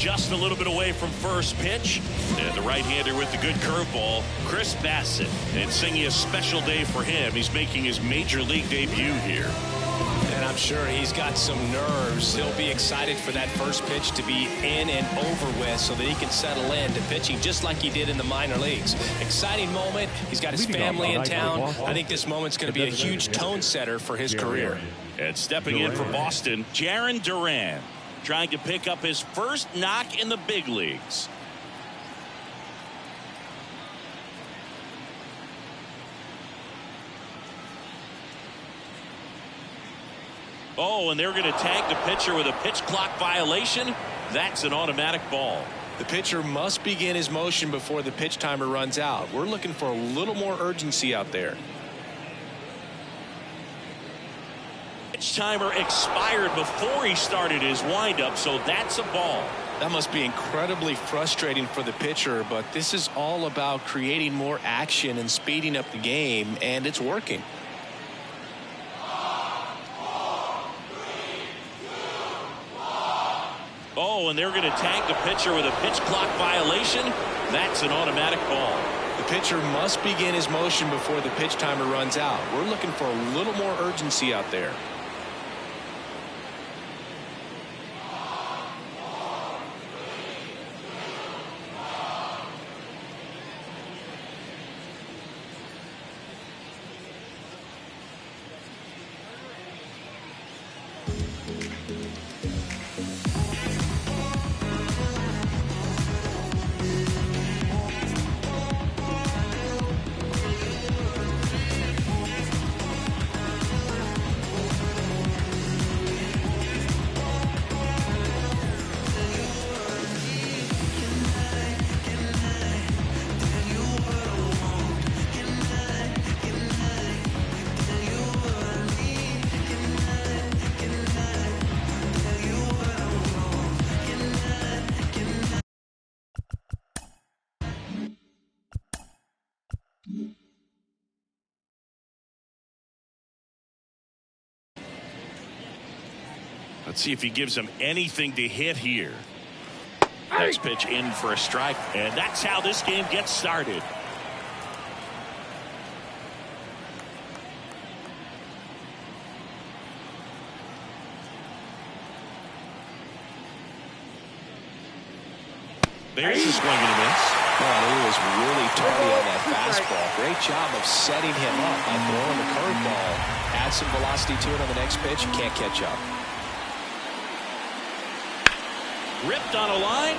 just a little bit away from first pitch. And the right-hander with the good curveball, Chris Bassett. And singing a special day for him. He's making his major league debut here. And I'm sure he's got some nerves. He'll be excited for that first pitch to be in and over with so that he can settle in to pitching just like he did in the minor leagues. Exciting moment. He's got his family in town. I think this moment's going to be a huge tone setter for his career. And stepping in for Boston, Jarren Duran, trying to pick up his first knock in the big leagues. Oh, and they're going to tag the pitcher with a pitch clock violation. That's an automatic ball. The pitcher must begin his motion before the pitch timer runs out. We're looking for a little more urgency out there. Pitch timer expired before he started his windup, so that's a ball. That must be incredibly frustrating for the pitcher, but this is all about creating more action and speeding up the game, and it's working. Oh, and they're going to tag the pitcher with a pitch clock violation. That's an automatic ball. The pitcher must begin his motion before the pitch timer runs out. We're looking for a little more urgency out there. Let's see if he gives him anything to hit here. Next pitch in for a strike, and that's how this game gets started. There's a swing and a miss. Man, he was really tardy on that fastball. Great job of setting him up by throwing the curveball. Add some velocity to it on the next pitch. You can't catch up. Ripped on a line.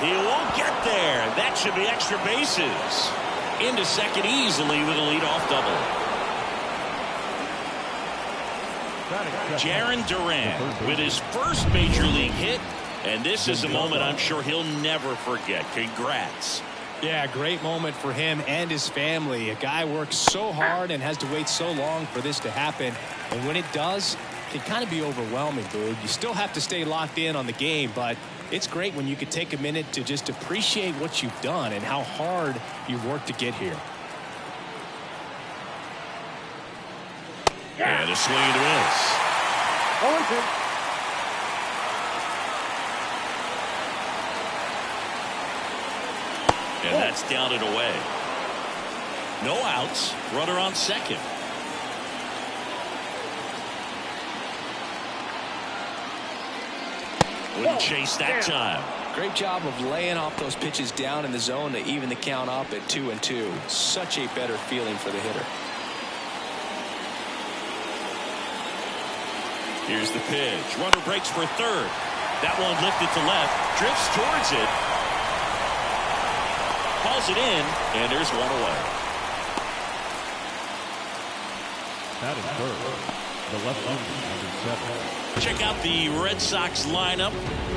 He won't get there. That should be extra bases. Into second easily with a leadoff double. Jarren Duran with his first major league hit. And this is a moment I'm sure he'll never forget. Congrats. Yeah, great moment for him and his family. A guy works so hard and has to wait so long for this to happen. And when it does, it can kind of be overwhelming, dude. You still have to stay locked in on the game, but it's great when you can take a minute to just appreciate what you've done and how hard you've worked to get here. And a swing and a miss. And that's down and away. No outs. Runner on second. Wouldn't chase that time. Great job of laying off those pitches down in the zone to even the count up at 2-2. Such a better feeling for the hitter. Here's the pitch. Runner breaks for third. That one lifted to left. Drifts towards it. Calls it in, and there's one away. That is third. The left-hander, number 7. Check out the Red Sox lineup.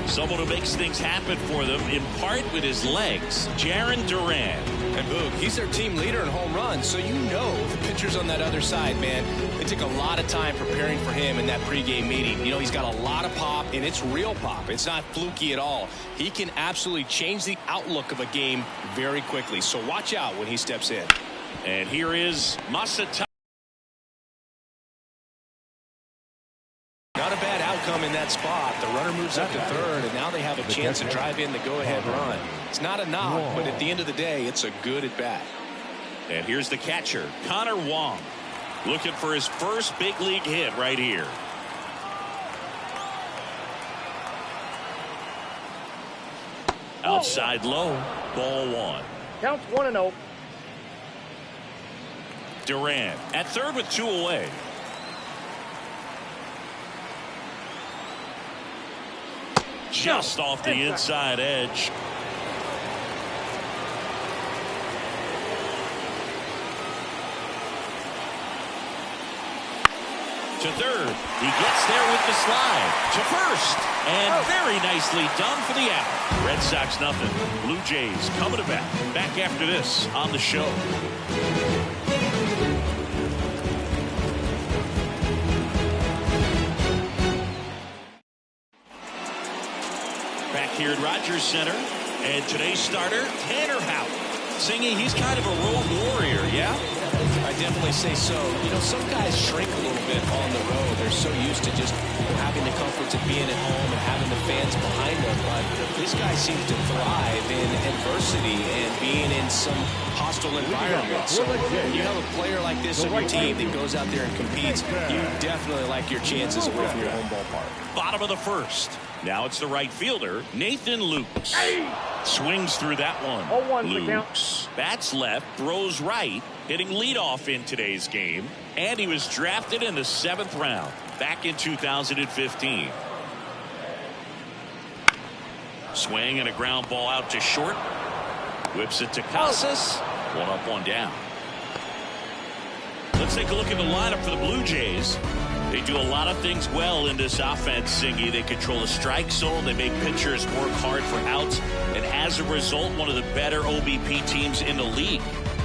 Someone who makes things happen for them, in part with his legs. Jarren Duran. And Boog, he's their team leader in home runs, so you know the pitchers on that other side, man. They took a lot of time preparing for him in that pregame meeting. You know, he's got a lot of pop, and it's real pop. It's not fluky at all. He can absolutely change the outlook of a game very quickly, so watch out when he steps in. And here is Masataka. come in that spot. The runner moves up to third, and now they have a chance to drive in the go-ahead run. It's not a knock, but at the end of the day, it's a good at-bat. And here's the catcher, Connor Wong, looking for his first big league hit right here. Outside low, ball one. Counts 1-0. Duran at third with 2 away. Just off the inside edge. To third. He gets there with the slide. To first. And very nicely done for the out. Red Sox nothing. Blue Jays coming back. Back after this on the show. Back here at Rogers Center. And today's starter, Tanner Houck. Singing he's kind of a road warrior, yeah? I definitely say so. You know, some guys shrink a little bit on the road. They're so used to just having the comforts of being at home and having the fans behind them. But this guy seems to thrive in adversity and being in some hostile environment. So you have a player like this on your team that goes out there and competes, you definitely like your chances away from your home ballpark. Bottom of the first. Now it's the right fielder, Nathan Lukes. Swings through that one. Lukes bats left, throws right, hitting leadoff in today's game. And he was drafted in the 7th round back in 2015. Swing and a ground ball out to short. Whips it to Casas. 1 up, 1 down. Let's take a look at the lineup for the Blue Jays. They do a lot of things well in this offense, Singy. They control the strike zone. They make pitchers work hard for outs. And as a result, one of the better OBP teams in the league.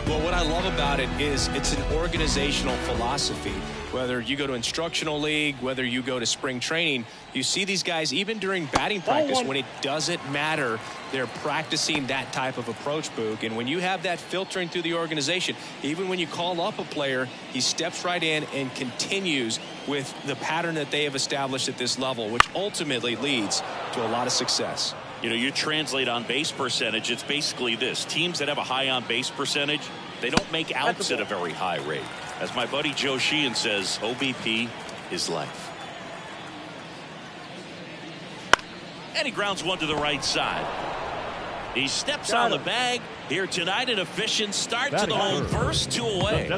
Well, what I love about it is it's an organizational philosophy. Whether you go to instructional league, whether you go to spring training, you see these guys even during batting practice when it doesn't matter. They're practicing that type of approach, Boog. And when you have that filtering through the organization, even when you call up a player, he steps right in and continues with the pattern that they have established at this level, which ultimately leads to a lot of success. You know, you translate on base percentage, it's basically this. Teams that have a high on base percentage, they don't make outs at a very high rate. As my buddy Joe Sheehan says, OBP is life. And he grounds one to the right side. He steps on the bag here tonight. An efficient start to the home first, 2 away. 2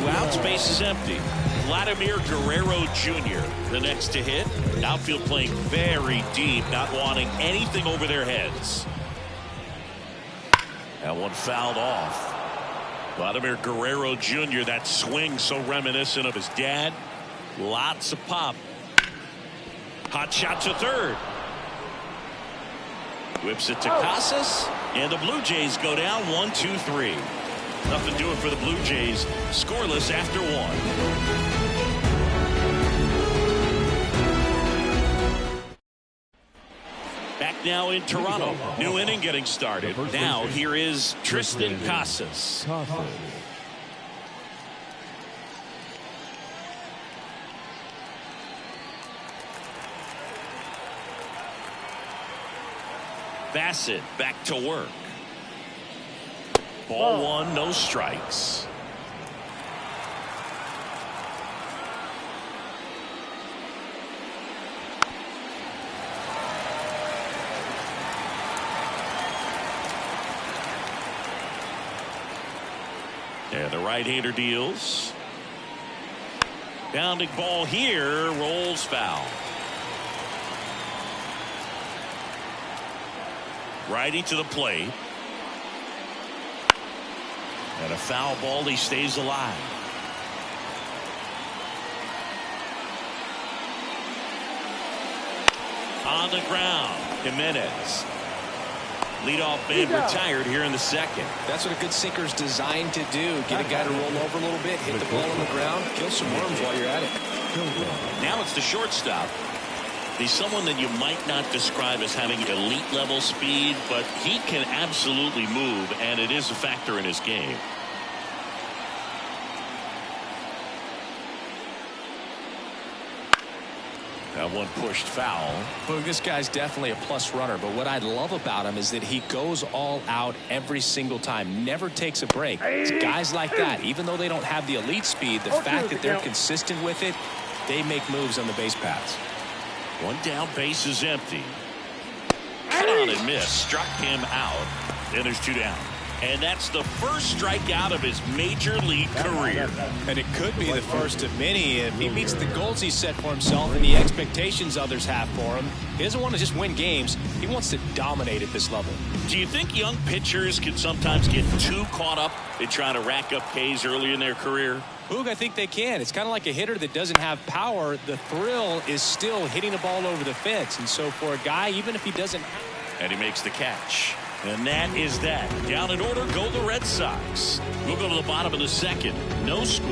outs, base is empty. Vladimir Guerrero Jr., the next to hit. Outfield playing very deep, not wanting anything over their heads. That one fouled off. Vladimir Guerrero Jr., that swing so reminiscent of his dad. Lots of pop. Hot shot to third. Whips it to Casas. And the Blue Jays go down 1-2-3. Nothing doing for the Blue Jays. Scoreless after 1. Back now in Toronto. New inning getting started. Now here is Tristan Casas. Bassett back to work. Ball 1, no strikes. And the right-hander deals. Bounding ball here, rolls foul. Righty to the plate. And a foul ball, he stays alive. On the ground, Jimenez. Leadoff man retired here in the 2nd. That's what a good sinker is designed to do. Get a guy to roll over a little bit, hit the ball on the ground, kill some worms while you're at it. Now it's the shortstop. He's someone that you might not describe as having elite level speed, but he can absolutely move, and it is a factor in his game. That one pushed foul. Well, this guy's definitely a plus runner, but what I love about him is that he goes all out every single time, never takes a break. It's guys like that, even though they don't have the elite speed, the fact that they're consistent with it, they make moves on the base paths. One down, base is empty. Cut on and miss, struck him out. And there's 2 down. And that's the first strikeout of his major league career. And it could be the first of many if he meets the goals he set for himself and the expectations others have for him. He doesn't want to just win games. He wants to dominate at this level. Do you think young pitchers can sometimes get too caught up in trying to rack up Ks early in their career? Boog, I think they can. It's kind of like a hitter that doesn't have power. The thrill is still hitting the ball over the fence. And so for a guy, even if he doesn't have... And he makes the catch. And that is that. Down in order go the Red Sox. We'll go to the bottom of the second. No score.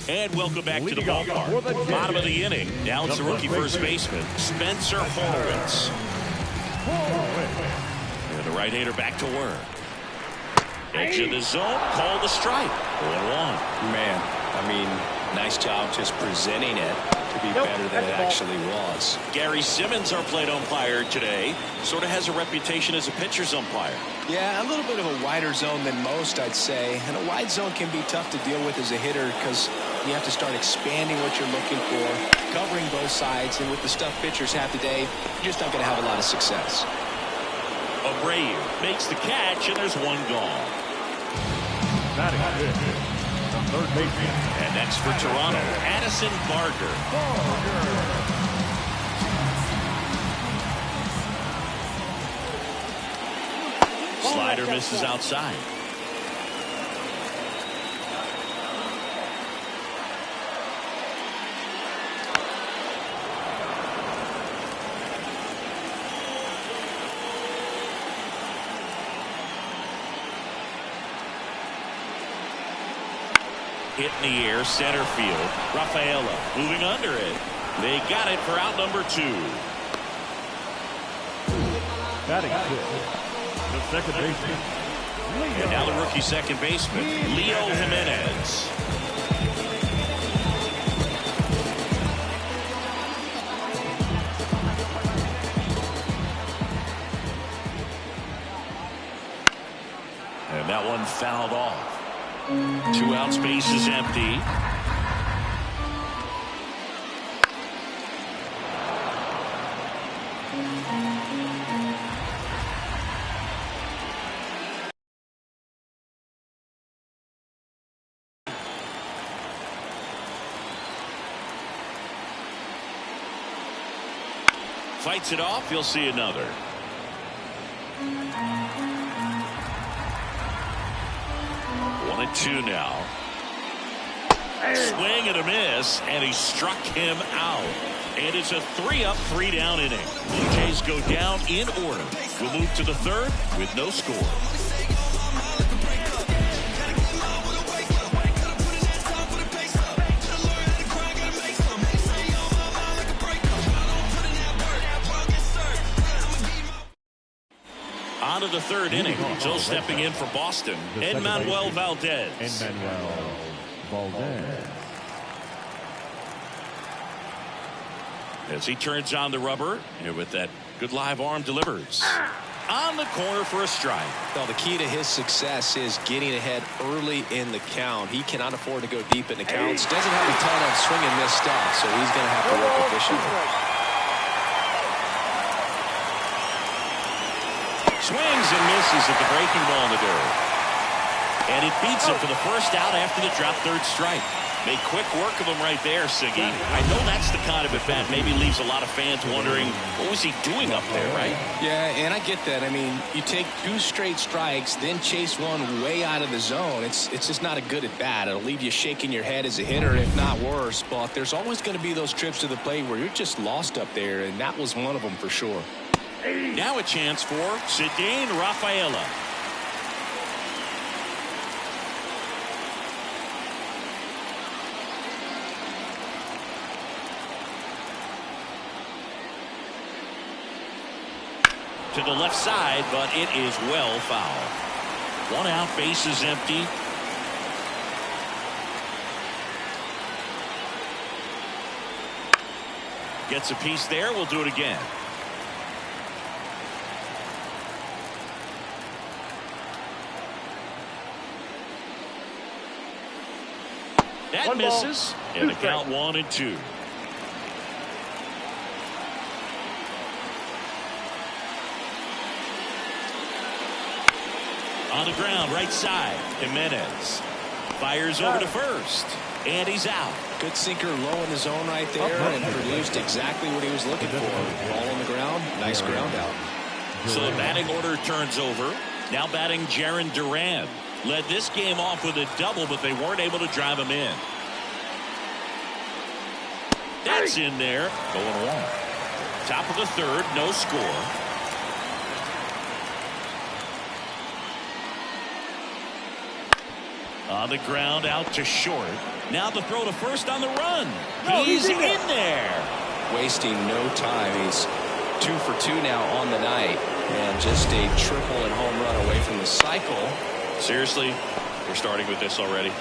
And welcome back to the ballpark. Bottom of the inning. Now it's the rookie first baseman, Spencer Horwitz. And the right-hander back to work. Edge of the zone. Call the strike. 1-1. Man, I mean, nice job just presenting it to be better than it actually was. Gary Simmons, our plate umpire today, sort of has a reputation as a pitcher's umpire. Yeah, a little bit of a wider zone than most, I'd say. And a wide zone can be tough to deal with as a hitter because you have to start expanding what you're looking for, covering both sides. And with the stuff pitchers have today, you're just not going to have a lot of success. Abreu makes the catch, and there's one gone. Batting fifth, third baseman. And next for Toronto, Addison Barger. Slider misses outside. Hit in the air, center field. Rafaela moving under it. They got it for out number 2. Batting fifth, the second baseman. And now the rookie second baseman, Leo Jimenez. And that one fouled off. 2 outs, base is empty. Fights it off, you'll see another. One and 2 now. Swing and a miss, and he struck him out. And it's a 3-up, 3-down inning. Blue Jays go down in order. We'll move to the third with no score. On to the third inning. So stepping in for Boston, Enmanuel Valdez. As he turns on the rubber, and with that good live arm delivers. On the corner for a strike. Well, the key to his success is getting ahead early in the count. He cannot afford to go deep in the counts. Doesn't have a ton of swing and miss stuff, so he's going to have to work efficiently. Swings and misses at the breaking ball in the dirt. And it beats him for the first out after the drop third strike. Made quick work of him right there, Siggy. I know that's the kind of at bat maybe leaves a lot of fans wondering, what was he doing up there, right? Yeah, and I get that. I mean, you take 2 straight strikes, then chase one way out of the zone. It's just not a good at bat. It'll leave you shaking your head as a hitter, if not worse. But there's always going to be those trips to the plate where you're just lost up there, and that was one of them for sure. Now a chance for Ceddanne Rafaela. To the left side, but it is well foul. One out, bases empty. Gets a piece there. We'll do it again. That misses. And the count 1-2. On the ground, right side. Jimenez fires over to first. And he's out. Good sinker low in the zone right there and produced exactly what he was looking for. Ball on the ground. Nice ground out. So the batting order turns over. Now batting Jarren Duran. Led this game off with a double, but they weren't able to drive him in. That's in there. 0-1. Top of the third, no score. On the ground, out to short. Now the throw to first on the run. He's in there. Wasting no time. He's 2 for 2 now on the night. And just a triple and home run away from the cycle. Seriously, we're starting with this already.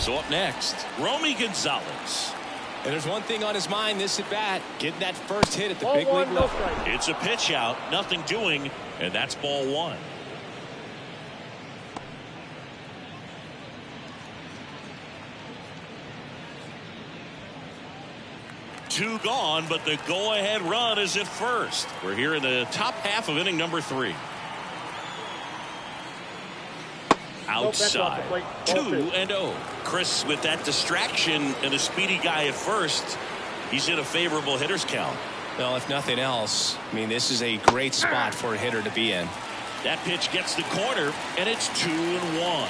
So up next, Romy Gonzalez. And there's one thing on his mind this at bat, getting that first hit at the big league level. It's a pitch out, nothing doing, and that's ball 1. Two gone, but the go-ahead run is at first. We're here in the top half of inning number 3. Outside, 2-0. Chris, with that distraction and a speedy guy at first, he's in a favorable hitter's count. Well, if nothing else, I mean, this is a great spot for a hitter to be in. That pitch gets the corner, and it's 2-1.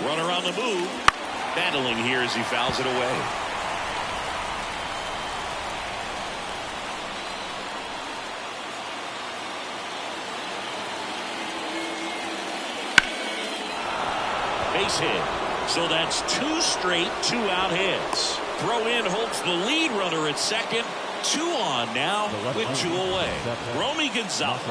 Runner on the move. Battling here as he fouls it away. Base hit. So that's 2 straight 2-out hits. Throw in holds the lead runner at second. 2 on now with 2 away. Romy Gonzalez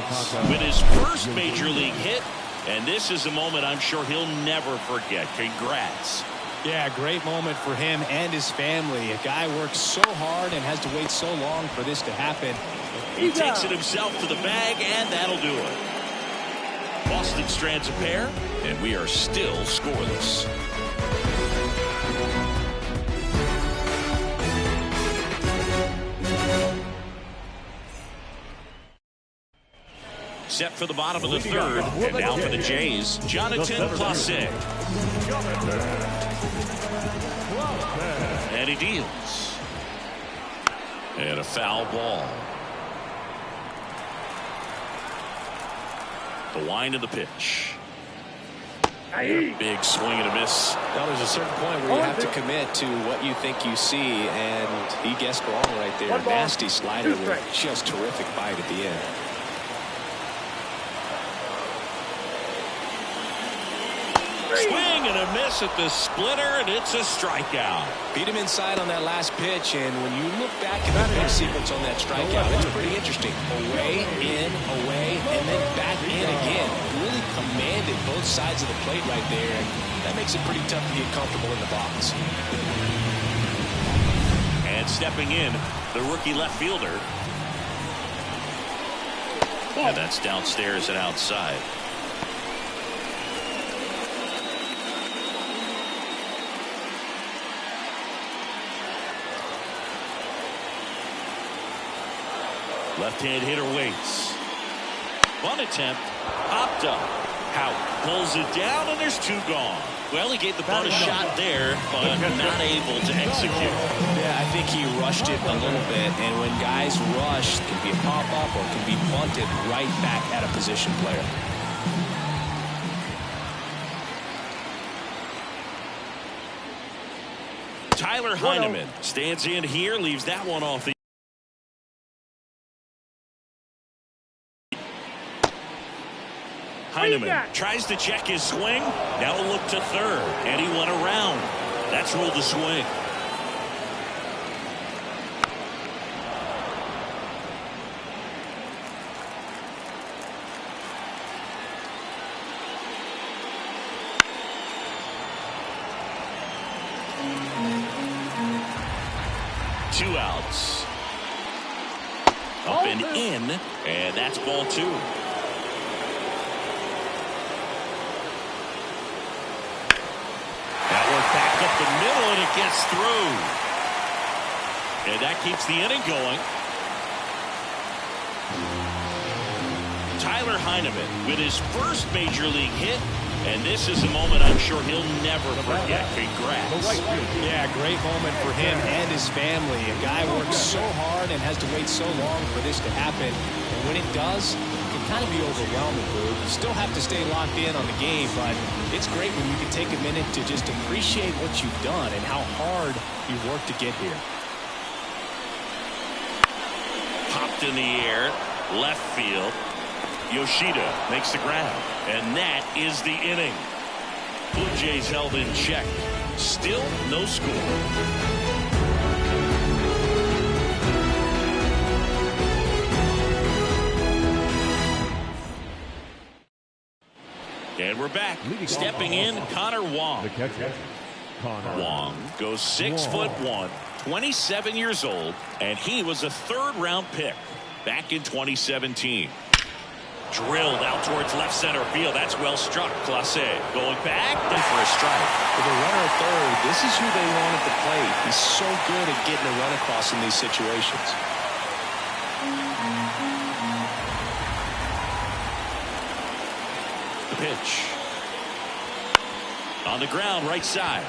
with his first major league hit. And this is a moment I'm sure he'll never forget. Congrats. Yeah, great moment for him and his family. A guy works so hard and has to wait so long for this to happen. He takes it himself to the bag, and that'll do it. Boston strands a pair, and we are still scoreless. Set for the bottom of the third, and now for the Jays, Jonathan Clase. And he deals. And a foul ball. The wind of the pitch. A big swing and a miss. Now there's a certain point where you have to commit to what you think you see, and he guessed wrong right there. Nasty slider with just terrific bite at the end. Swing and a miss at the splitter, and it's a strikeout. Beat him inside on that last pitch, and when you look back at the pitch sequence on that strikeout, it's pretty interesting. Away, in, away, and then back in again. Really commanded both sides of the plate right there, and that makes it pretty tough to get comfortable in the box. And stepping in, the rookie left fielder. And that's downstairs and outside. Left-hand hitter waits. Bunt attempt. Popped up. Hout pulls it down, and there's 2 gone. Well, he gave the bunt a shot there, but not able to execute. Yeah, I think he rushed it a little bit, and when guys rush, it can be a pop-up or it can be bunted right back at a position player. Tyler Heineman stands in here, leaves that one off the. Heineman tries to check his swing. Now look to third, and he went around. That's ruled the swing. Two outs. Up and in, and that's ball two. Back up the middle, and it gets through. And that keeps the inning going. Tyler Heineman with his first major league hit. And this is a moment I'm sure he'll never forget. Congrats. Yeah, great moment for him and his family. A guy works so hard and has to wait so long for this to happen. And when it does, it can kind of be overwhelming, Boo. You still have to stay locked in on the game, but it's great when you can take a minute to just appreciate what you've done and how hard you worked to get here. Popped in the air, left field. Yoshida makes the grab, and that is the inning. Blue Jays held in check. Still no score. And we're back. Stepping in, Connor Wong. The catcher, Connor Wong goes 6'1", 27 years old, and he was a third-round pick back in 2017. Drilled out towards left center field. That's well struck. Clase going back then for a strike. With a runner at third, this is who they want at the plate. He's so good at getting a run across in these situations. The pitch. On the ground, right side.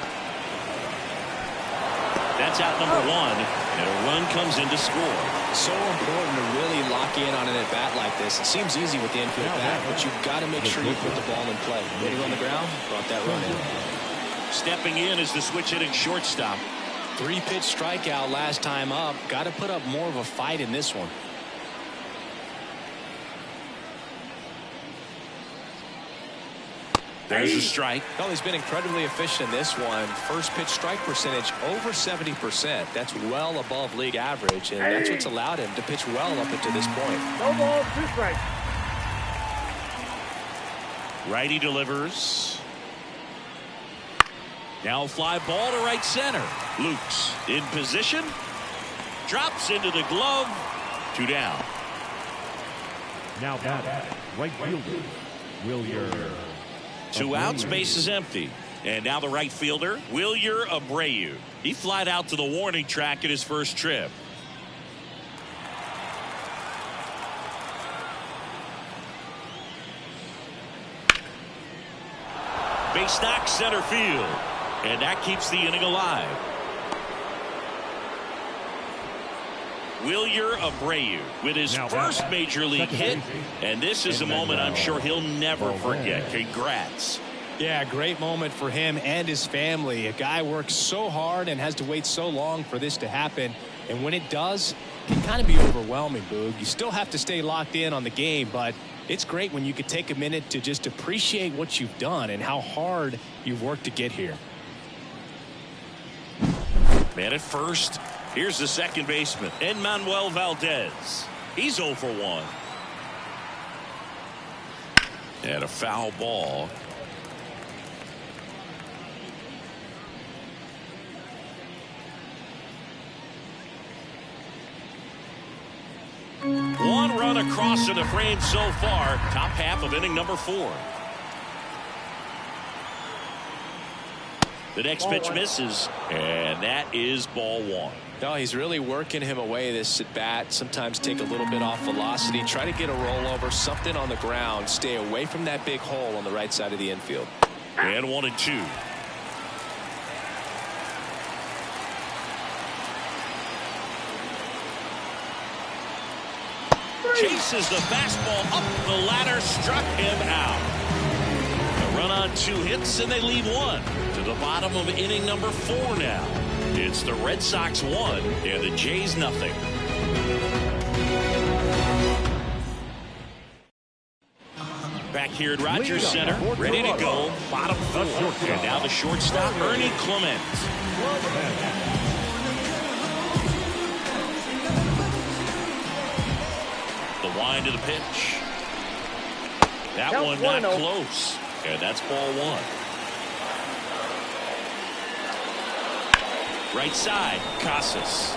That's out number one, and a run comes in to score. So important to really lock in on an at-bat like this. It seems easy with the infield bat, but you've got to make sure you put the ball in play. Hitting on the ground, brought that run in. Stepping in is the switch-hitting shortstop. 3-pitch strikeout last time up. Got to put up more of a fight in this one. There's a strike. Well, he's been incredibly efficient in this one. First pitch strike percentage over 70%. That's well above league average, and that's what's allowed him to pitch well up until this point. No ball, 2 strikes. Righty delivers. Now fly ball to right center. Lukes in position. Drops into the glove. 2 down. now batting, right fielder, Wilyer. 2 outs, base is empty. And now the right fielder, Wilyer Abreu. He flied out to the warning track at his first trip. Base knock center field. And that keeps the inning alive. Wilyer Abreu with his first major league hit. And this is a moment I'm sure he'll never forget. Congrats. Yeah, great moment for him and his family. A guy works so hard and has to wait so long for this to happen. And when it does, it can kind of be overwhelming, Boog. You still have to stay locked in on the game, but it's great when you can take a minute to just appreciate what you've done and how hard you've worked to get here. Man at first. Here's the second baseman, Enmanuel Valdez. He's 0 for 1. And a foul ball. One run across in the frame so far. Top half of inning number 4. The next pitch misses, and that is ball 1. No, he's really working him away this at bat. Sometimes take a little bit off velocity, try to get a rollover, something on the ground, stay away from that big hole on the right side of the infield. And 1-2. Chases the fastball up the ladder, struck him out. A run on 2 hits, and they leave 1 to the bottom of inning number 4 now. It's the Red Sox 1 and the Jays nothing. Back here at Rogers Center, ready to go. Bottom 4. And now the shortstop, Ernie Clement. The wind of the pitch. That one not close. And that's ball 1. Right side, Casas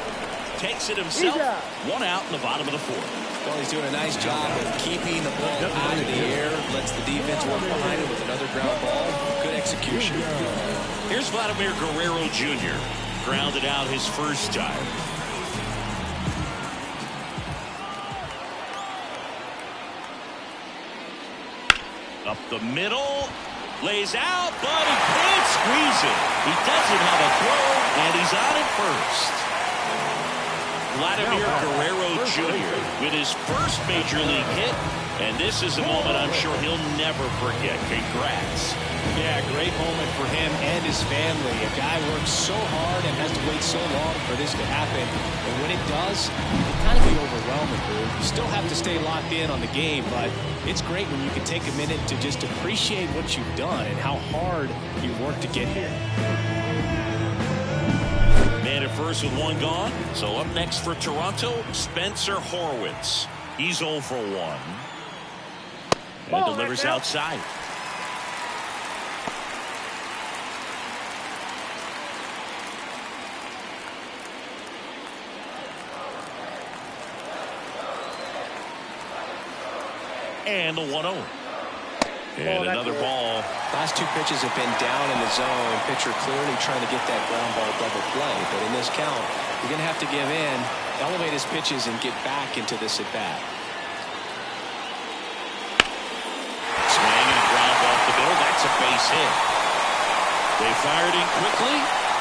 takes it himself. 1 out in the bottom of the 4th. Well, he's doing a nice job of keeping the ball out of the air. Lets the defense work behind it with another ground ball. Good execution. Here's Vladimir Guerrero Jr. Grounded out his first time. Up the middle. Lays out, but he can't squeeze it. He doesn't have a throw, and he's on at first. Vladimir Guerrero Jr. with his first major league hit, and this is a moment I'm sure he'll never forget. Congrats. Yeah, great moment for him and his family. A guy works so hard and has to wait so long for this to happen. And when it does, it can kind of be overwhelming, dude. You still have to stay locked in on the game, but it's great when you can take a minute to just appreciate what you've done and how hard you worked to get here. Man at first with 1 gone. So up next for Toronto, Spencer Horwitz. He's 0 for 1. And delivers outside. And the 1-0. And another ball. Last 2 pitches have been down in the zone. Pitcher clearly trying to get that ground ball double play. But in this count, you're going to have to give in, elevate his pitches, and get back into this at bat. Swing and a ground ball off the middle. That's a base hit. They fired in quickly,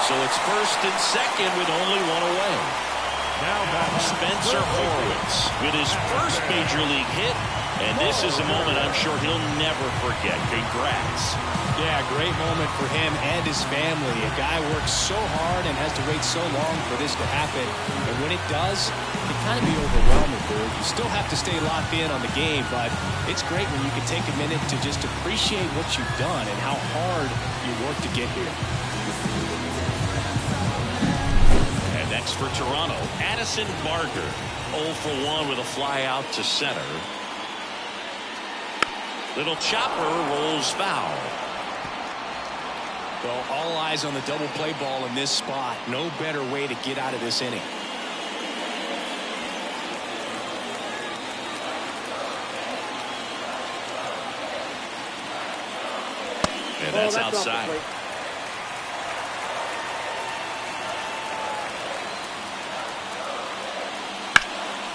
so it's first and second with only 1 away. Now Spencer Horwitz with his first major league hit. And this is a moment I'm sure he'll never forget. Congrats. Yeah, great moment for him and his family. A guy works so hard and has to wait so long for this to happen. And when it does, it can kind of be overwhelming, dude. You still have to stay locked in on the game, but it's great when you can take a minute to just appreciate what you've done and how hard you worked to get here. And next for Toronto, Addison Barger. 0 for 1 with a fly out to center. Little chopper rolls foul. Well, all eyes on the double play ball in this spot. No better way to get out of this inning. And that's outside.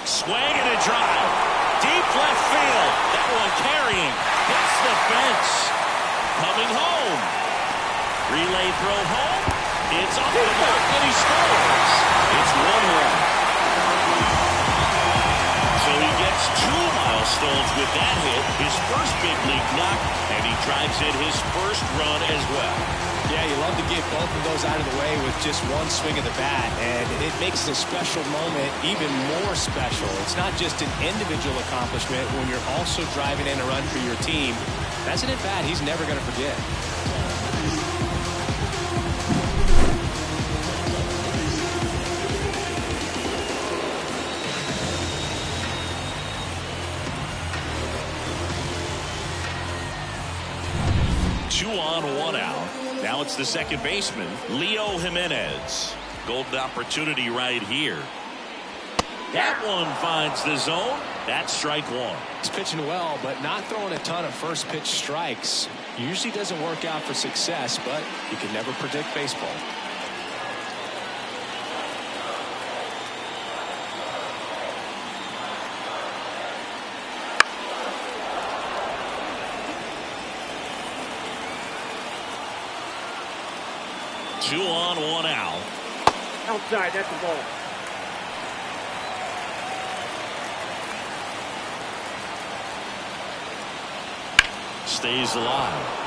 Swing and a drive. Deep left field. That one carrying. Hits the fence. Coming home. Relay throw home. It's off the mark and he scores. It's 1 run. So he gets 2 milestones with that hit. His first big league knock. And he drives in his first run as well. Yeah, you love to get both of those out of the way with just 1 swing of the bat, and it makes the special moment even more special. It's not just an individual accomplishment when you're also driving in a run for your team. That's an at-bat he's never going to forget. Two on, 1 out. Now it's the second baseman, Leo Jimenez. Golden opportunity right here. That one finds the zone. That's strike 1. He's pitching well, but not throwing a ton of first pitch strikes. Usually doesn't work out for success, but you can never predict baseball. Two on, 1 out. Outside, that's the ball. Stays alive.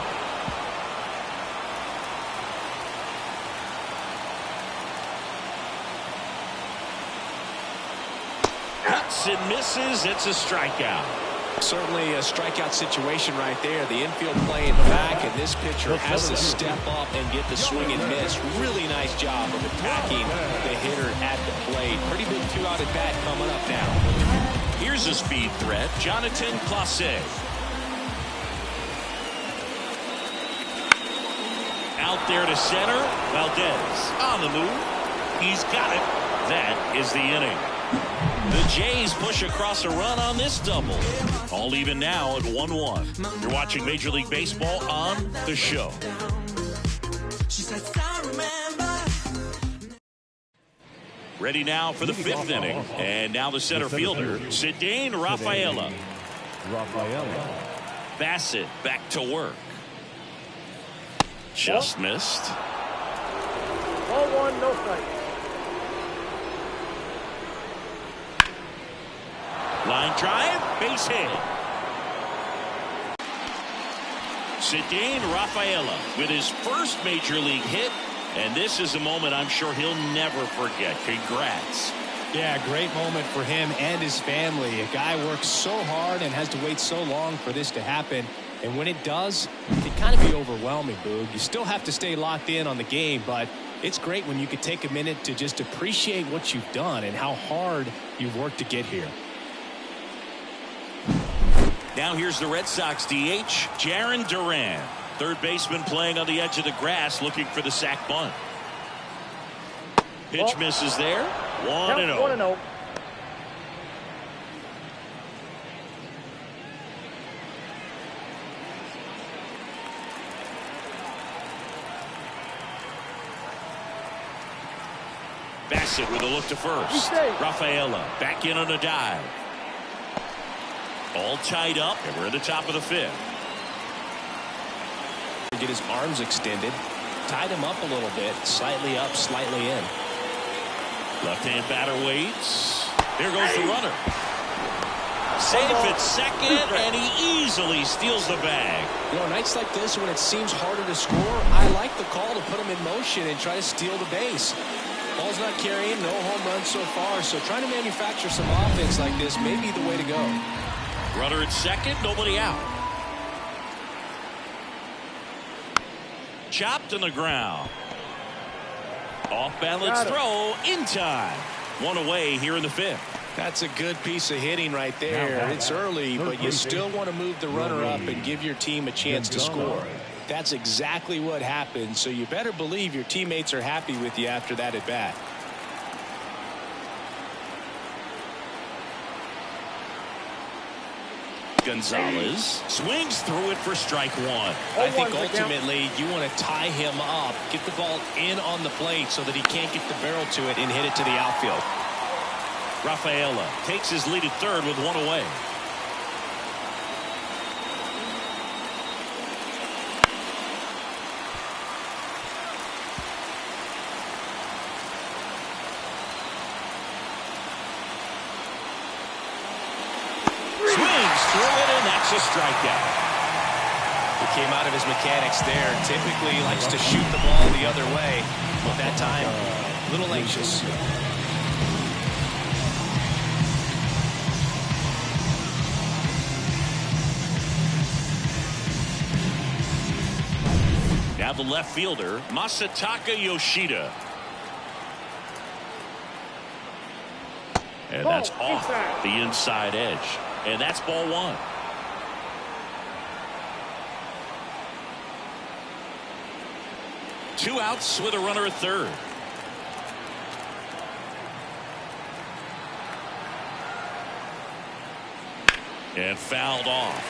Swats and misses. It's a strikeout. Certainly a strikeout situation right there. The infield play in the back, and this pitcher has to step up and get the swing and miss. Really nice job of attacking the hitter at the plate. Pretty big two-out at bat coming up now. Here's a speed threat, Jonathan Clase. Out there to center, Valdez on the move. He's got it. That is the inning. The Jays push across a run on this double. All even now at 1-1. You're watching Major League Baseball on The Show. Ready now for the fifth inning. And now the center fielder, Cedane Rafaela. Bassett back to work. Just missed. Ball one, no strikes. Line drive, base hit. Cedane Rafaela with his first major league hit, and this is a moment I'm sure he'll never forget. Congrats. Yeah, great moment for him and his family. A guy works so hard and has to wait so long for this to happen. And when it does, it can kind of be overwhelming, Boog. You still have to stay locked in on the game, but it's great when you can take a minute to just appreciate what you've done and how hard you've worked to get here. Now here's the Red Sox DH, Jarren Duran. Third baseman playing on the edge of the grass, looking for the sac bunt. Pitch misses there. 1-0. 1-0. Bassett with a look to first. Rafaela back in on a dive. All tied up, and we're at the top of the fifth. Get his arms extended, tied him up a little bit, slightly up, slightly in. Left-hand batter waits. There goes the runner. Safe at second, and he easily steals the bag. You know, nights like this when it seems harder to score, I like the call to put him in motion and try to steal the base. Ball's not carrying, no home runs so far, so trying to manufacture some offense like this may be the way to go. Runner at second, nobody out. Chopped on the ground. Off balance throw in time. One away here in the fifth. That's a good piece of hitting right there. It's early, but you still want to move the runner up and give your team a chance to score. That's exactly what happened, so you better believe your teammates are happy with you after that at bat. Gonzalez swings through it for strike one. I think ultimately you want to tie him up, get the ball in on the plate so that he can't get the barrel to it and hit it to the outfield. Rafaela takes his lead at third with one away. Through it, and that's a strikeout. He came out of his mechanics there. Typically he likes to shoot the ball the other way, but that time a little anxious. Now the left fielder, Masataka Yoshida. And that's off the inside edge. And that's ball one. Two outs with a runner at third. And fouled off.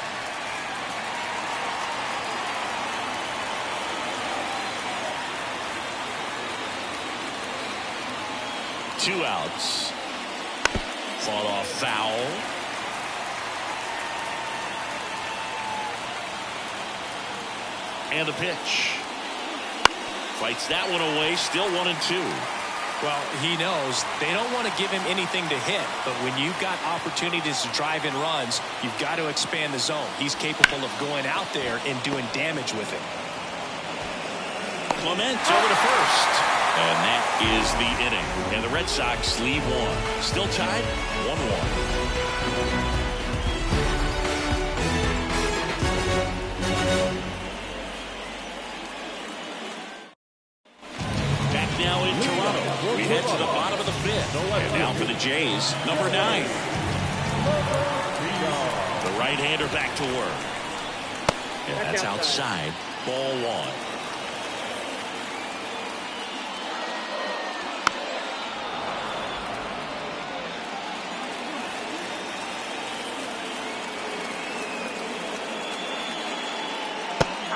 Two outs. Fought off foul. And the pitch. Fights that one away. Still 1-2. Well, he knows they don't want to give him anything to hit, but when you've got opportunities to drive in runs, you've got to expand the zone. He's capable of going out there and doing damage with it. Clement over to first. And that is the inning. And the Red Sox lead one. Still tied 1-1. Back now in Toronto. We head to the bottom of the fifth. And now for the Jays, number 9. The right-hander back to work. And that's outside. Ball 1.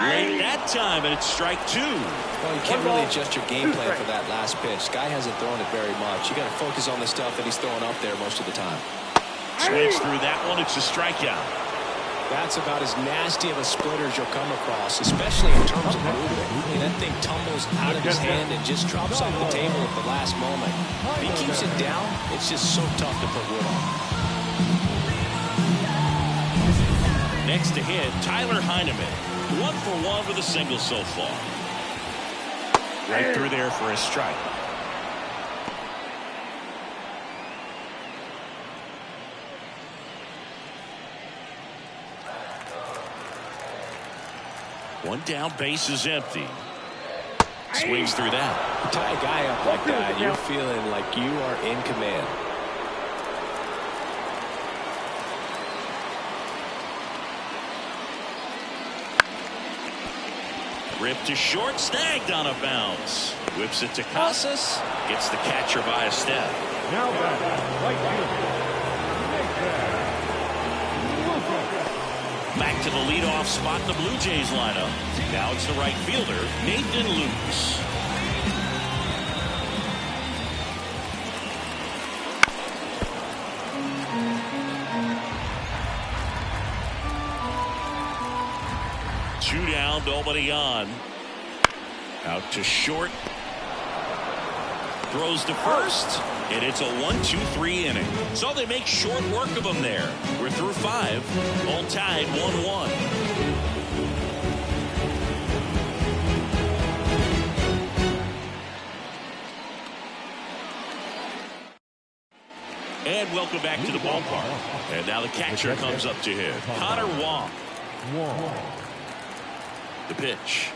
Late that time, and it's strike 2. Well, you can't really adjust your game plan for that last pitch. Guy hasn't thrown it very much. You got to focus on the stuff that he's throwing up there most of the time. Swings through that one. It's a strikeout. That's about as nasty of a splitter as you'll come across, especially in terms of movement. I mean, that thing tumbles out of his hand and just drops off the table at the last moment. If he keeps it down, it's just so tough to put wood on. Next to hit, Tyler Heineman. 1 for 1 with a single so far. Right through there for a strike. One down, base is empty. Swings through that. You tie a guy up like that, you're feeling like you are in command. Ripped to short, snagged on a bounce. Whips it to Casas. Gets the catcher by a step. Now back, right Back to the leadoff spot in the Blue Jays lineup. Now it's the right fielder, Nathan Lukes. Two down, nobody on. Out to short. Throws to first. And it's a 1-2-3 inning. So they make short work of them there. We're through 5. All tied 1-1. And welcome back to the ballpark. And now the catcher comes up to hit. Connor Wong. The pitch.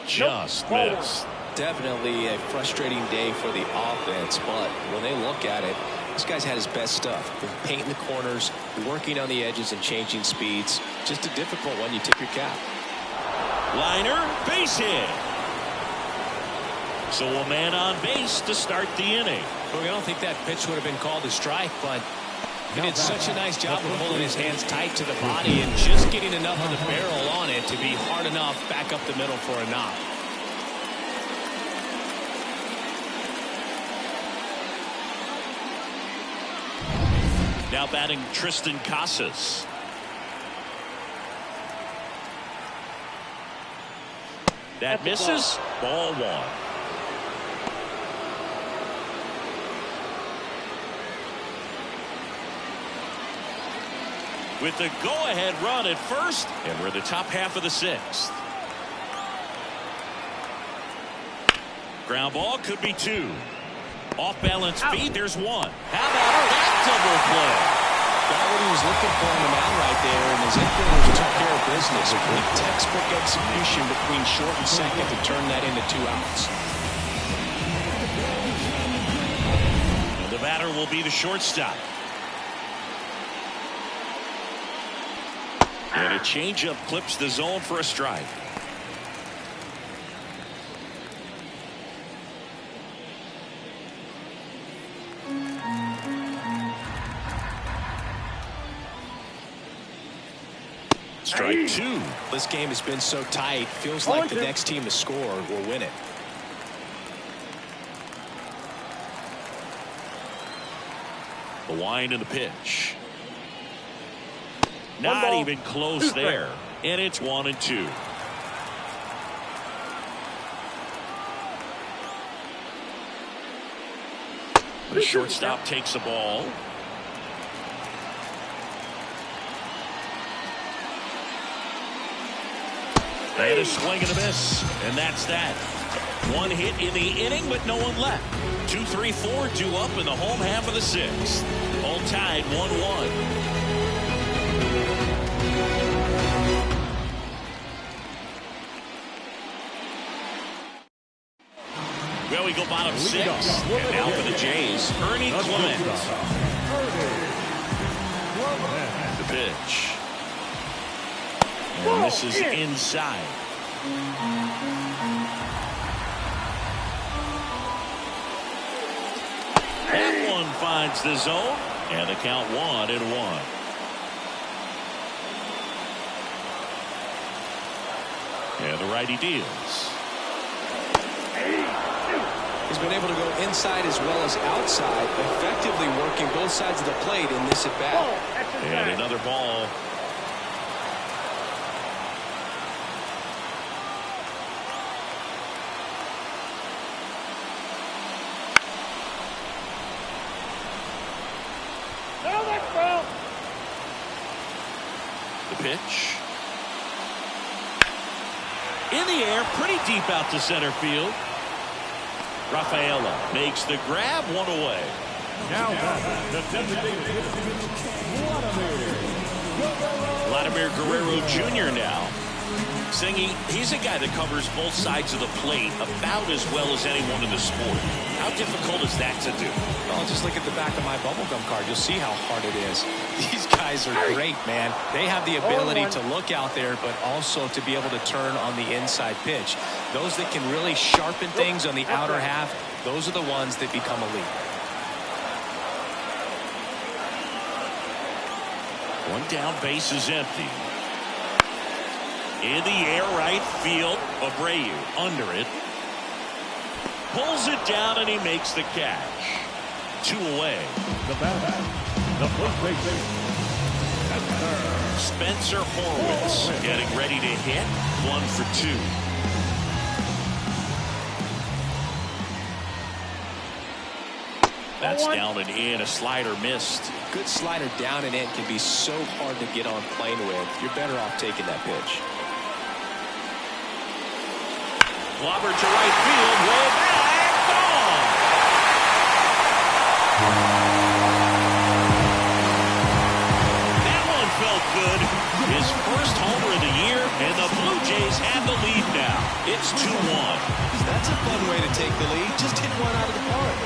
Just missed. Definitely a frustrating day for the offense, but when they look at it, this guy's had his best stuff. Painting the corners, working on the edges and changing speeds. Just a difficult one. You tip your cap. Liner, base hit. So a man on base to start the inning. Look, I don't think that pitch would have been called a strike, but he did such a nice job of holding his hands tight to the body and just getting enough of the barrel on it to be hard enough back up the middle for a knock. Now batting Tristan Casas. That misses. Ball 1. With the go-ahead run at first, and we're in the top half of the 6th. Ground ball could be 2. Off balance feet, there's 1. How about that double play? Got what he was looking for on the mound right there, and his infielders took care of business. A great textbook execution between short and second to turn that into 2 outs. And the batter will be the shortstop. And a changeup clips the zone for a strike. Strike 2. This game has been so tight. Feels like the next team to score will win it. The wind and the pitch. Not even close there. And it's 1-2. The shortstop takes the ball. And a swing and a miss. And that's that. One hit in the inning, but no one left. 2, 3, 4 due up in the home half of the 6th. All tied 1-1. Well, we go bottom 6. And now for the Jays, Ernie Clement. The pitch. And this is inside. That one finds the zone, and the count 1-1. And the righty deals. He's been able to go inside as well as outside, effectively working both sides of the plate in this at-bat. And another ball. The pitch. In the air, pretty deep out to center field. Rafaela makes the grab, one away. Now the designated Vladimir Guerrero Jr. now. Singy, he's a guy that covers both sides of the plate about as well as anyone in the sport. How difficult is that to do? Well, just look at the back of my bubblegum card. You'll see how hard it is. These guys are great, man. They have the ability to look out there, but also to be able to turn on the inside pitch. Those that can really sharpen things on the outer half, those are the ones that become elite. One down, base is empty. In the air, right field. Abreu under it. Pulls it down, and he makes the catch. 2 away. the bat, the first baseman, Spencer Horwitz getting ready to hit. 1 for 2. That's down and in. A slider missed. Good slider down and in can be so hard to get on plane with. You're better off taking that pitch. Lobber to right field. Way back. Gone. That one felt good. His first homer of the year, and the Blue Jays have the lead now. It's 2-1. That's a fun way to take the lead. Just hit one out of the park.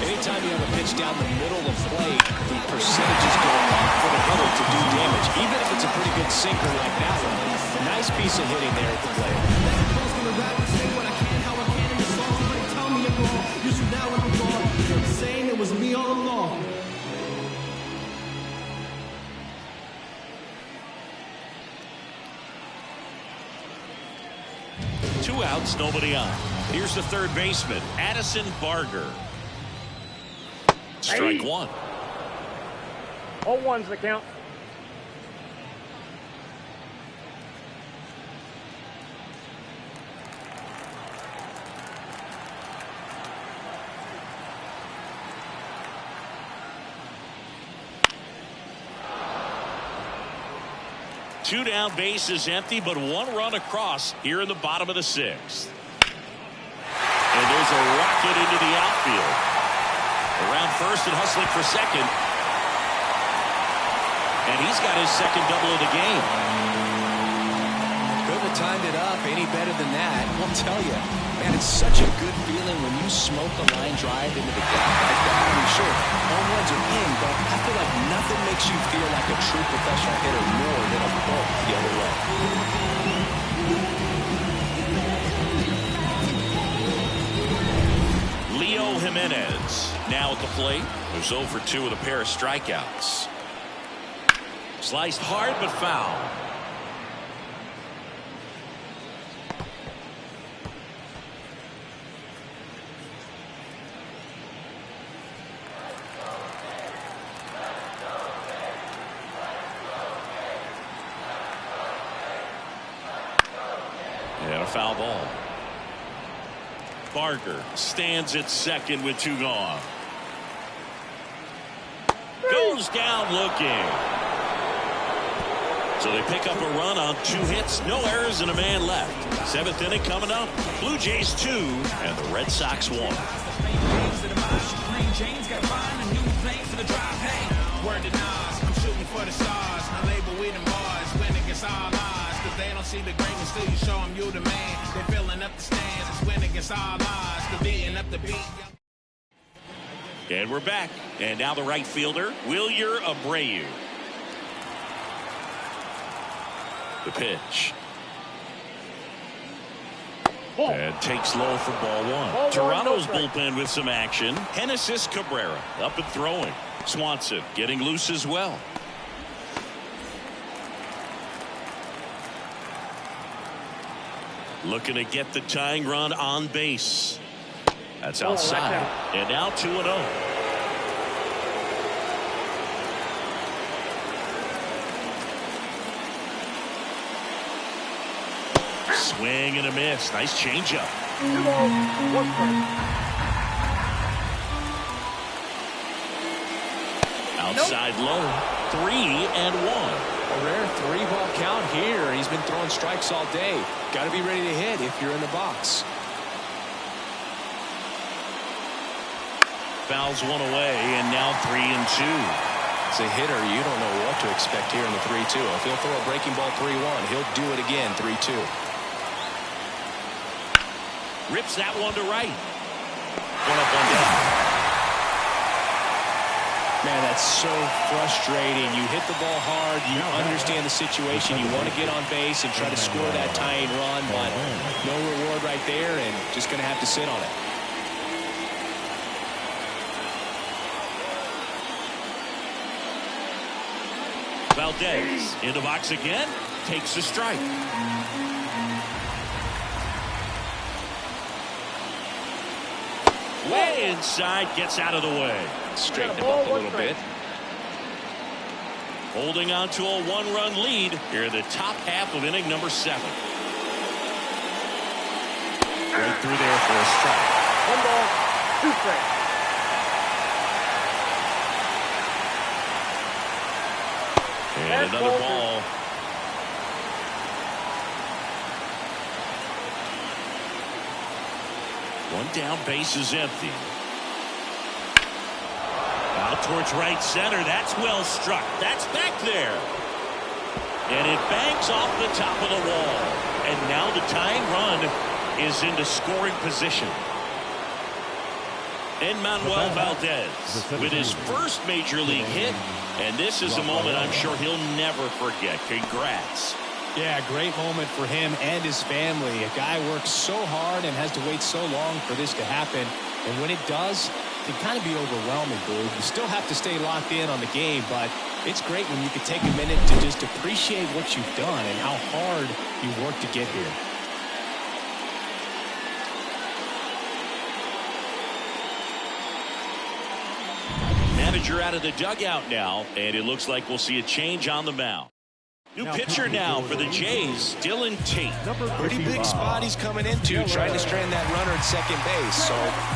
Anytime you have a pitch down the middle of the plate, the percentages go up for the hitter to do damage, even if it's a pretty good sinker like that one. Nice piece of hitting there at the plate. Saying it was me all along. Two outs, nobody on. Here's the third baseman, Addison Barger. Strike one. 0-1's the count. Two down, base is empty, but one run across here in the bottom of the 6th. And there's a rocket into the outfield. Around first and hustling for second. And he's got his second double of the game. Couldn't have timed it up any better than that. I'll tell you, man, it's such a good feeling when you smoke a line drive into the gap like that. I mean, sure, home runs are in, but I feel like nothing makes you feel like a true professional hitter more than a ball the other way. Leo Jimenez now at the plate. Who's 0 for 2 with a pair of strikeouts. Sliced hard but foul. a foul ball. Barker stands at second with 2 gone. Goes down looking. So they pick up a run on 2 hits, no errors, and a man left. 7th inning coming up. Blue Jays 2 and the Red Sox 1. Word to Nas, I'm shooting for the stars. My label, we them bars, win against all odds. Cause they don't see the greatness till you show them you the man. They filling up the stands, it's win against all odds. The beating up the beat. And we're back. And now the right fielder, Wilyer Abreu. The pitch. And takes low for ball 1. Toronto's bullpen with some action. Genesis Cabrera up and throwing. Swanson getting loose as well. Looking to get the tying run on base. That's outside. And now 2-0. Swing and a miss. Nice changeup. Outside low. 3-1. A rare 3-ball count here. He's been throwing strikes all day. Got to be ready to hit if you're in the box. Fouls one away, and now 3-2. As a hitter, you don't know what to expect here in the 3-2. If he'll throw a breaking ball 3-1, he'll do it again 3-2. Rips that one to right. 1 up, 1 down. Man, that's so frustrating. You hit the ball hard. You understand the situation. You want to get on base and try to score that tying run, but no reward right there, and just going to have to sit on it. Valdez in the box again. Takes a strike. Way inside, gets out of the way. Straighten him up a little bit. Holding on to a 1-run lead here in the top half of inning number 7. Right through there for a strike. 1 ball, 2 strikes. And another ball. One down, base is empty. Out towards right center. That's well struck. That's back there. And it bangs off the top of the wall. And now the tying run is into scoring position. Manuel Valdez with his first major league hit. And this is a moment I'm sure he'll never forget. Congrats. Yeah, great moment for him and his family. A guy works so hard and has to wait so long for this to happen. And when it does, it can kind of be overwhelming, dude. You still have to stay locked in on the game, but it's great when you can take a minute to just appreciate what you've done and how hard you worked to get here. Manager out of the dugout now, and it looks like we'll see a change on the mound. New pitcher now for the Jays, Dylan Tate. Pretty big spot he's coming into, trying to strand that runner at second base. So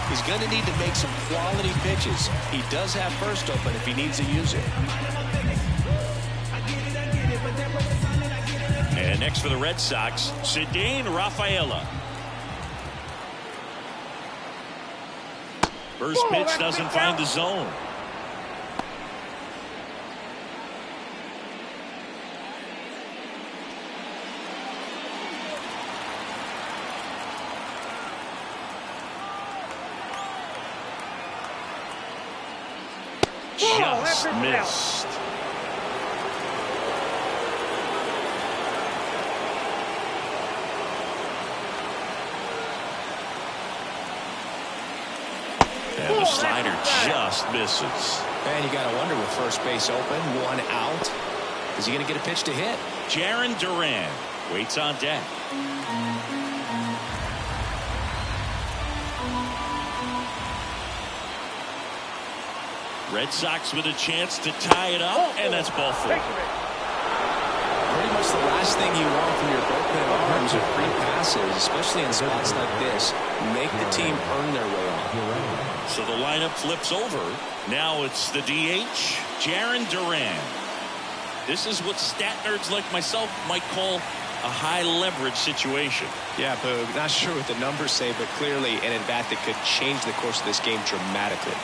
he's going to need to make some quality pitches. He does have first open if he needs to use it. And next for the Red Sox, Cedane Rafaela. First pitch doesn't find the zone. Just missed. And the slider just misses. Man, you got to wonder with first base open, 1 out. Is he going to get a pitch to hit? Jarren Duran waits on deck. Red Sox with a chance to tie it up, and that's ball 4. Pretty much the last thing you want from your bullpen arms are free passes, especially in spots like this. Make the team earn their way on. So the lineup flips over. Now it's the DH, Jarren Duran. This is what stat nerds like myself might call a high leverage situation. Yeah, Boog, not sure what the numbers say, but clearly an at-bat that could change the course of this game dramatically.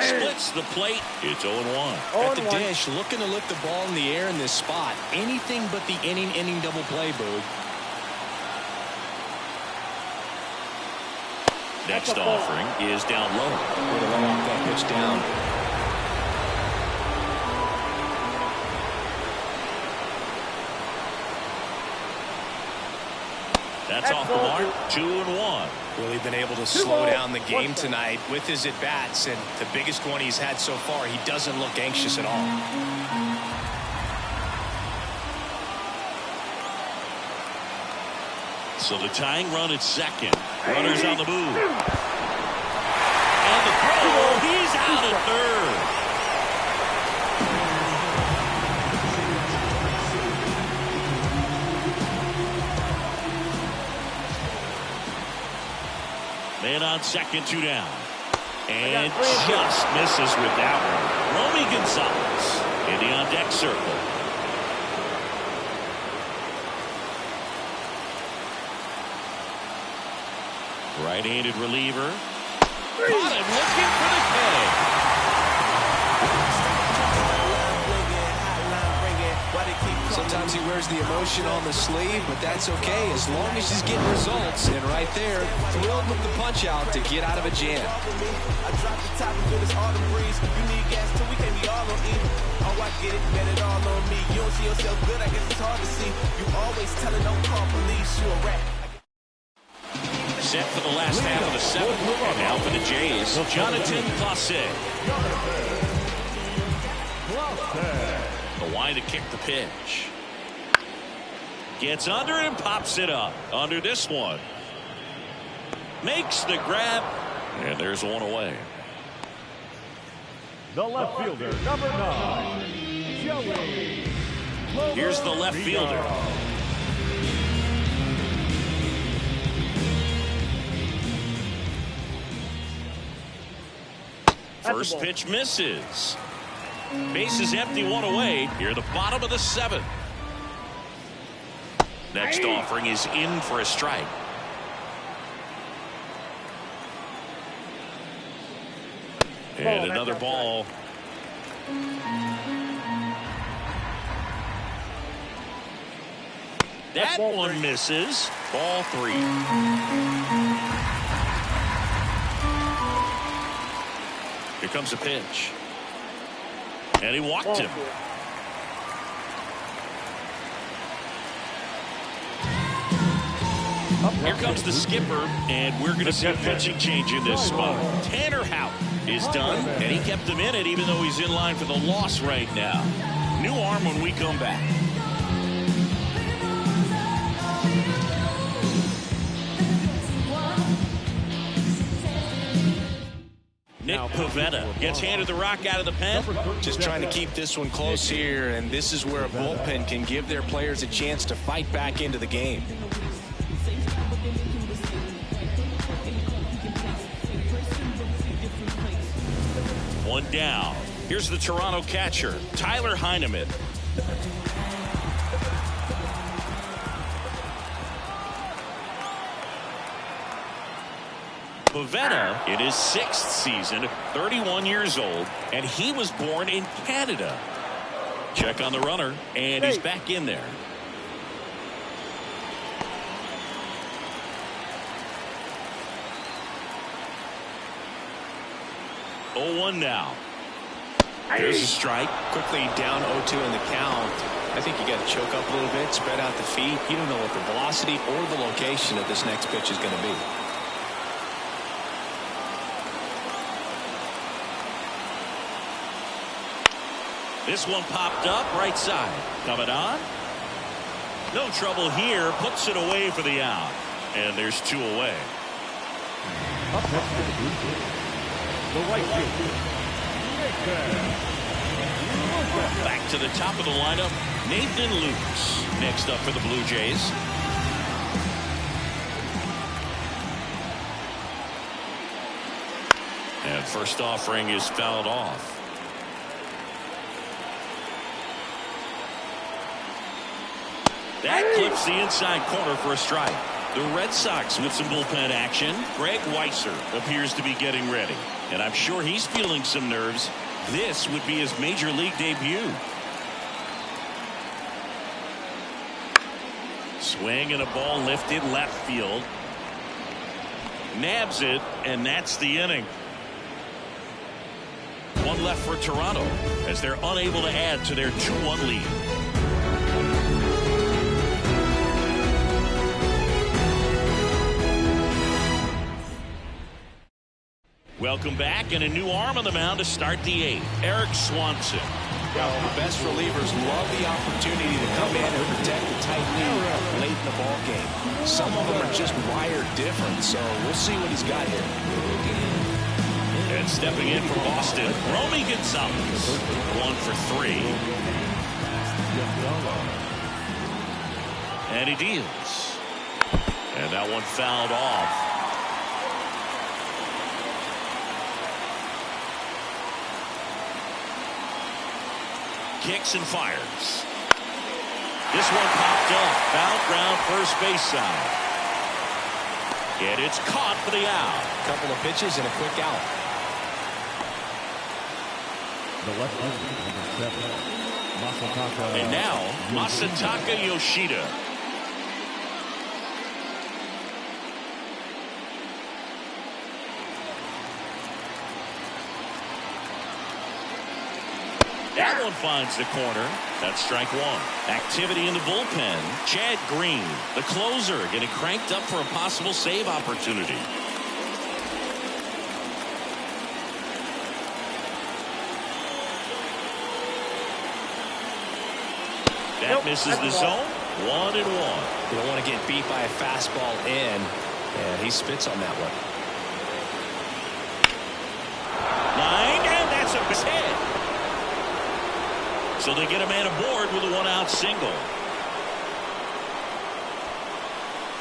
Splits the plate. It's 0-1. At the dish, looking to lift the ball in the air in this spot. Anything but the inning double play, Boog. Next offering is down low. Way to lay off that pitch down. That's off the mark. 2-1. Really been able to slow down the game tonight with his at-bats, and the biggest one he's had so far, he doesn't look anxious at all. So the tying run at second. Runners on the move. And the throw. He's out at third. Man on second, 2 down. And just misses with that one. Romy Gonzalez in the on-deck circle. Right-handed reliever. Got him looking for the K. Sometimes he wears the emotion on the sleeve, but that's okay as long as he's getting results. And right there, thrilled with the punch out to get out of a jam. I drop the top and feel this autumn breeze. You need gas till we can't be all on E. Oh, I get it, bet it all on me. You don't see yourself good, I guess it's hard to see. You always telling don't call police, you a rat. Set for the last half of the seventh. And now for the Jays, Jonathan Clase. The wind to kick the pitch. Gets under it and pops it up. Under this one. Makes the grab. And there's one away. The left fielder, number 9, Joey. Here's the left fielder. First pitch misses. Base is empty, one away. Here, the bottom of the seventh. Next offering is in for a strike. And another ball. That one misses. Ball 3. Here comes a pitch. And he walked him. Here comes the skipper, and we're going to see a pitching change in this spot. Tanner Houck is done, and he kept him in it even though he's in line for the loss right now. New arm when we come back. Nick Pivetta gets handed the rock out of the pen. Just trying to keep this one close here, and this is where a bullpen can give their players a chance to fight back into the game. One down. Here's the Toronto catcher, Tyler Heineman. Pivetta in his 6th season, 31 years old, and he was born in Canada. Check on the runner, and he's back in there. Oh, 1 now. There's a strike. Quickly down 0-2 in the count. I think you got to choke up a little bit, spread out the feet. You don't know what the velocity or the location of this next pitch is going to be. This one popped up right side. Coming on. No trouble here. Puts it away for the out. And there's 2 away. the right fielder, Back to the top of the lineup, Nathan Lukes. Next up for the Blue Jays. And first offering is fouled off. That clips the inside corner for a strike. The Red Sox with some bullpen action. Greg Weisser appears to be getting ready. And I'm sure he's feeling some nerves. This would be his major league debut. Swing and a ball lifted left field. Nabs it, and that's the inning. One left for Toronto as they're unable to add to their 2-1 lead. Welcome back, and a new arm on the mound to start the 8th. Eric Swanson. Well, the best relievers love the opportunity to come in and protect a tight lead late in the ball game. Some of them are just wired different, so we'll see what he's got here. And stepping in for Boston, Romy Gonzalez. 1 for 3. And he deals. And that one fouled off. Kicks and fires. This one popped up. Foul ground first base side. And it's caught for the out. Couple of pitches and a quick out. The left fielder, number 7, Masataka. And now Masataka Yoshida. That one finds the corner. That's strike 1. Activity in the bullpen. Chad Green, the closer, getting cranked up for a possible save opportunity. That misses the zone. 1-1. You don't want to get beat by a fastball in, and he spits on that one. Line, and that's a base hit. So they get a man aboard with a 1-out single.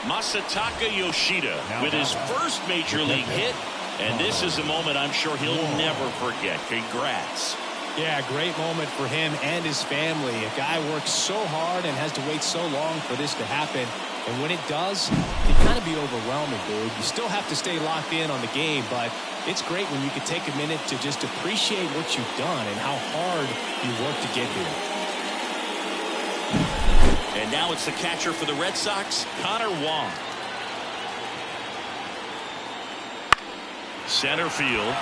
Masataka Yoshida with his first major league hit, and this is a moment I'm sure he'll never forget. Congrats. Yeah, great moment for him and his family. A guy works so hard and has to wait so long for this to happen. And when it does, it can kind of be overwhelming, dude. You still have to stay locked in on the game, but it's great when you can take a minute to just appreciate what you've done and how hard you worked to get here. And now it's the catcher for the Red Sox, Connor Wong. Center field.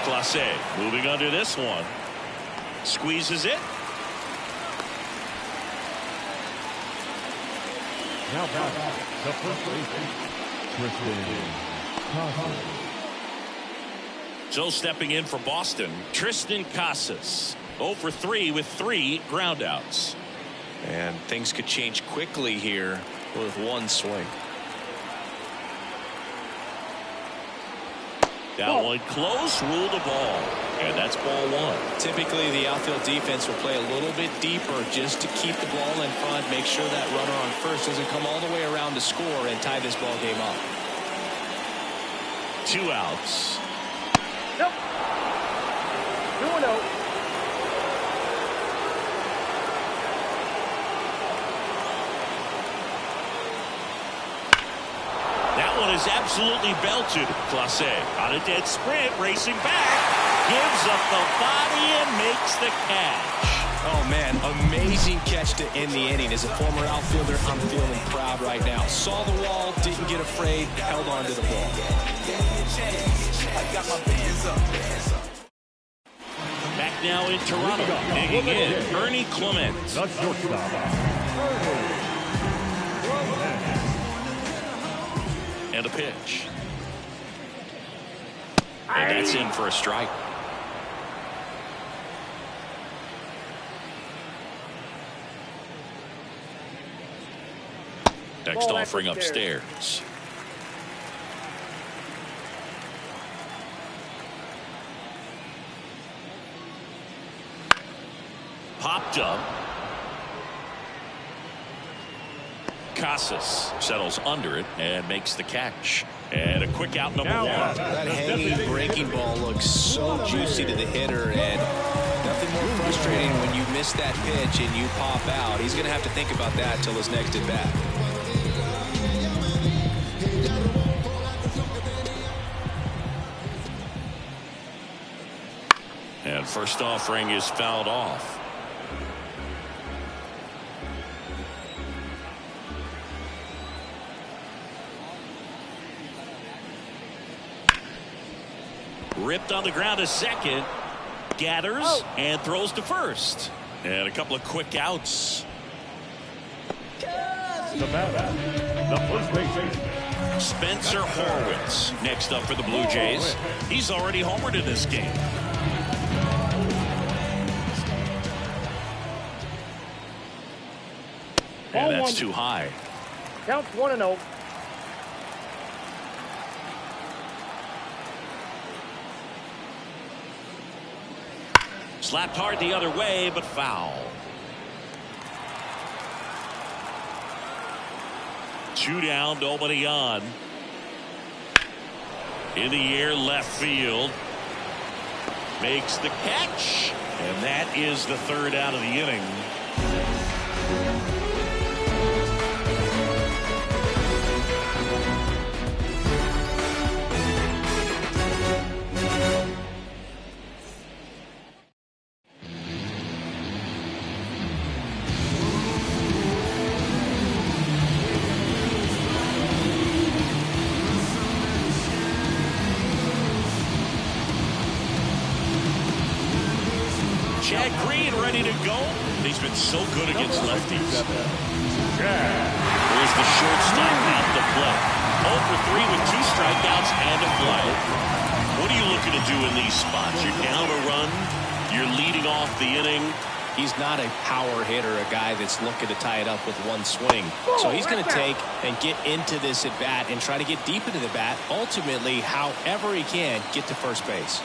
Clase moving under this one. Squeezes it. Now back, the first baseman, Tristan Casas. So stepping in for Boston, Tristan Casas. 0 for 3 with 3 groundouts. And things could change quickly here with one swing. That one close, ruled a ball. And that's ball 1. Typically, the outfield defense will play a little bit deeper just to keep the ball in front, make sure that runner on first doesn't come all the way around to score and tie this ball game up. 2 outs. Nope. 2-0. That one is absolutely belted. Clase on a dead sprint, racing back, gives up the body and makes the catch. Oh, man, amazing catch to end the inning. As a former outfielder, I'm feeling proud right now. Saw the wall, didn't get afraid, held on to the ball. Back now in Toronto, digging in, Ernie Clement. The shortstop, And a pitch. And that's in for a strike. Next offering upstairs. Popped up. Casas settles under it and makes the catch. And a quick out, number one. That hanging breaking ball looks so juicy to the hitter, and nothing more frustrating when you miss that pitch and you pop out. He's going to have to think about that till his next at bat. And first offering is fouled off. Ripped on the ground to second. Gathers and throws to first. And a couple of quick outs. The batter, the first baseman, Spencer Horwitz next up for the Blue Jays. He's already homered in this game. And that's too high. Counts 1-0. Slapped hard the other way, but foul. 2 down, nobody on. In the air, left field. Makes the catch. And that is the 3rd out of the inning. Chad Green ready to go. He's been so good against lefties. Here's the shortstop at the plate. 0 for 3 with 2 strikeouts and a fly. What are you looking to do in these spots? You're down a run. You're leading off the inning. He's not a power hitter, a guy that's looking to tie it up with one swing. So he's going to take and get into this at bat and try to get deep into the bat. Ultimately, however he can, get to first base.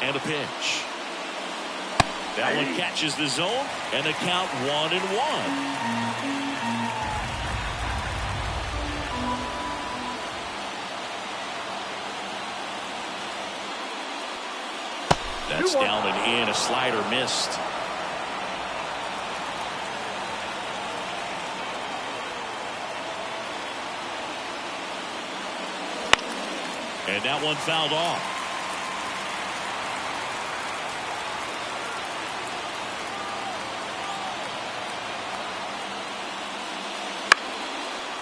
And a pitch. That one catches the zone, and the count 1-1. That's down and in. A slider missed. And that one fouled off.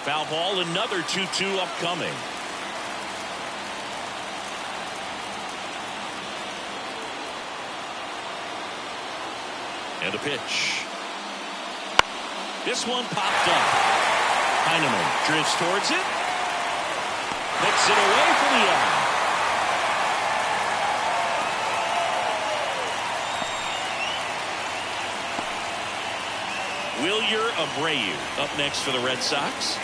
Foul ball, another 2-2 upcoming. And a pitch. This one popped up. Heineman drifts towards it. Puts it away for the out. Wilyer Abreu up next for the Red Sox.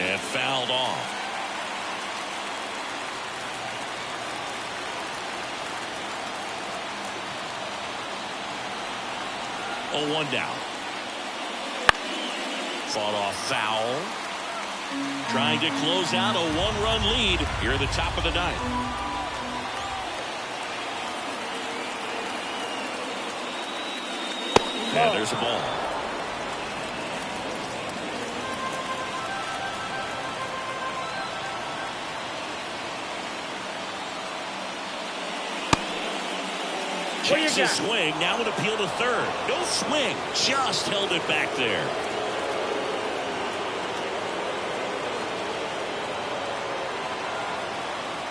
And fouled off. Oh, 1 down. Fought off foul. Trying to close out a 1-run lead here at the top of the 9th. And there's a ball. Chases swing, now an appeal to third. No swing, just held it back there.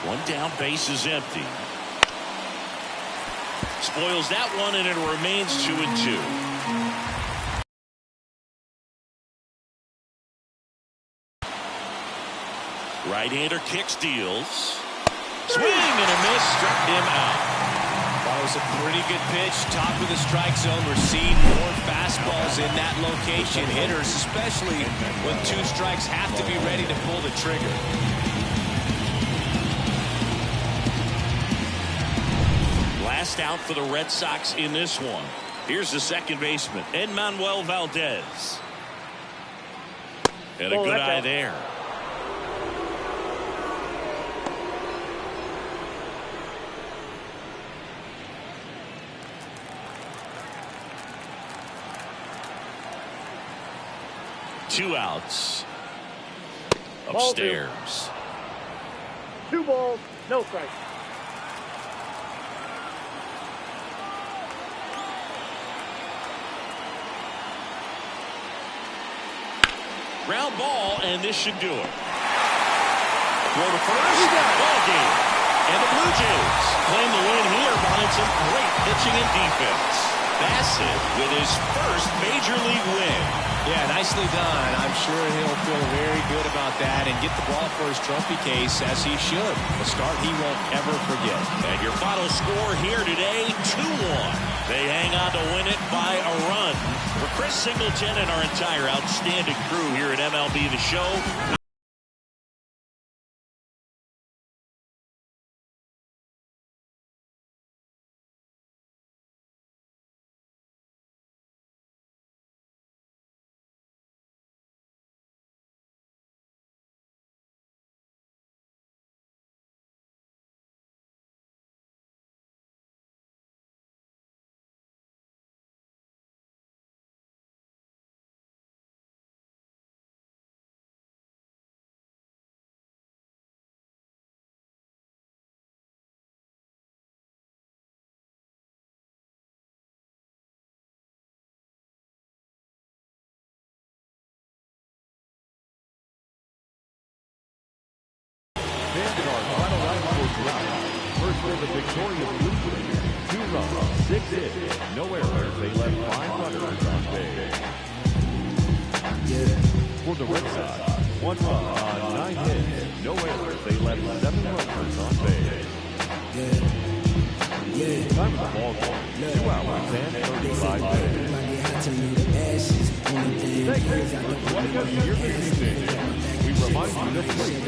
One down, base is empty. Spoils that one, and it remains 2-2. Right-hander kicks, deals. Swing and a miss, struck him out. was a pretty good pitch. Top of the strike zone. We're seeing more fastballs in that location. Hitters, especially when 2 strikes, have to be ready to pull the trigger. Last out for the Red Sox in this one. Here's the second baseman, Manuel Valdez. And a good eye there. Two outs. Upstairs. 2 balls, no strikes. Ground ball, and this should do it. Throw to first. Ball game. And the Blue Jays claim the win here behind some great pitching and defense. Bassett with his first major league win. Yeah, nicely done. I'm sure he'll feel very good about that and get the ball for his trophy case, as he should. A start he won't ever forget. And your final score here today, 2-1. They hang on to win it by a run. For Chris Singleton and our entire outstanding crew here at MLB The Show, And our final line for drive. First for the victorious Blue Jays. 2 runs, 6 hits, no errors. They left 5 runners on base. For the Red Sox, 1 run on 9 hits, no errors. They left 7 runners on base. Time of the ball game, 2 hours and 35 minutes. Thank you for joining us here for the station. We remind you to please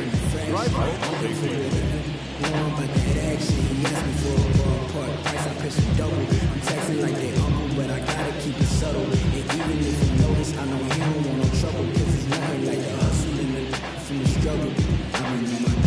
drive home safely. But that action, he asked me for a ballpark price. I pitched him double. I'm texting like they